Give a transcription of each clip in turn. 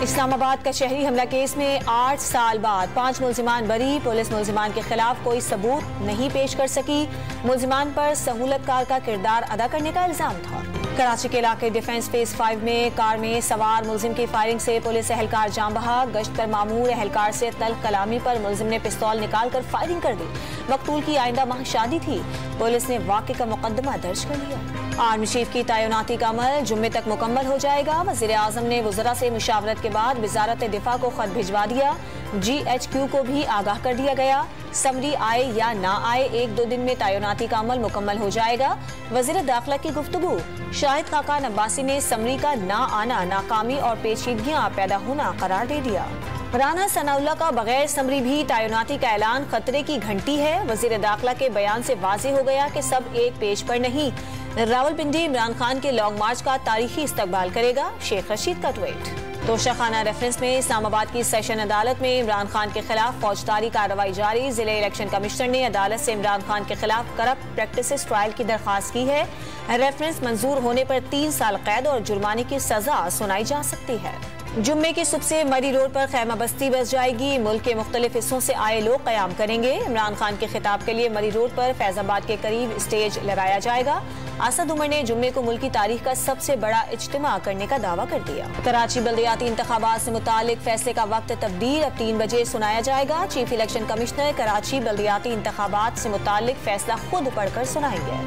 इस्लामाबाद का शहरी हमला केस में 8 साल बाद 5 मुल्जिमान बरी। पुलिस मुल्जिमान के खिलाफ कोई सबूत नहीं पेश कर सकी। मुल्जिमान पर सहूलतकार का किरदार अदा करने का इल्जाम था। कराची के इलाके डिफेंस फेज 5 में कार में सवार मुल्जिम की फायरिंग से पुलिस एहलकार जान बहा। गश्त पर मामूर एहलकार से तल्ख कलामी पर मुल्जिम ने पिस्तौल निकाल कर फायरिंग कर दी। मकतूल की आइंदा माह शादी थी। पुलिस ने वाक़े का मुकदमा दर्ज कर लिया। आर्मी चीफ की तैनाती का अमल जुम्मे तक मुकम्मल हो जाएगा। वज़ीर आज़म ने वज़रा से मुशावरत के बाद वज़ारत दिफा को खत भिजवा दिया। GHQ को भी आगाह कर दिया गया। समरी आए या ना आए 1-2 दिन में तैनाती का अमल मुकम्मल हो जाएगा। वज़ीर दाखिला की गुफ्तगू। शाहिद खाकान अब्बासी ने समरी का ना आना नाकामी और पेचीदगियां पैदा होना करार दे दिया। राना सनाउल्लाह का बगैर समरी भी तैनाती का ऐलान खतरे की घंटी है। वज़ीर दाखिला के बयान से वाज़ेह हो गया कि सब एक पेज पर नहीं। रावलपिंडी इमरान खान के लॉन्ग मार्च का तारीखी इस्तकबाल करेगा। शेख रशीद का ट्वीट। तोशाखाना रेफरेंस में इस्लामाबाद की सेशन अदालत में इमरान खान के खिलाफ फौजदारी कार्रवाई जारी। जिले इलेक्शन कमिश्नर ने अदालत से इमरान खान के खिलाफ करप्ट प्रैक्टिसेस ट्रायल की दरख्वास्त की है। रेफरेंस मंजूर होने पर 3 साल कैद और जुर्माने की सजा सुनाई जा सकती है। जुम्मे की सुबह से मरी रोड पर खैमा बस्ती बस जाएगी। मुल्क के मुख्तलिफ हिस्सों से आए लोग क़याम करेंगे। इमरान खान के खिताब के लिए मरी रोड पर फैजाबाद के करीब स्टेज लगाया जाएगा। असद उमर ने जुम्मे को मुल्क की तारीख का सबसे बड़ा इज्तिमा करने का दावा कर दिया। कराची बल्दियाती इंतखाबात से मुतालिक फैसले का वक्त तब्दील अब 3 बजे सुनाया जाएगा। चीफ इलेक्शन कमिश्नर कराची बल्दियाती इंतखाबात से मुतालिक फैसला खुद पढ़कर सुनाएंगे।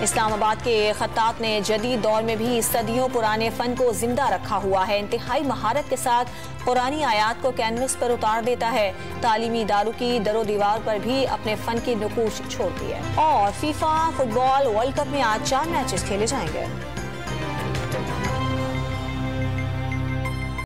इस्लामाबाद के खत्तात ने जदीद दौर में भी सदियों पुराने फन को जिंदा रखा हुआ है। इंतहाई महारत के साथ कुरानी आयात को कैनवस पर उतार देता है। तालीमी इदारों की दरो दीवार पर भी अपने फन की नुकूश छोड़ती है। और फीफा फुटबॉल वर्ल्ड कप में आज 4 मैचेस खेले जाएंगे।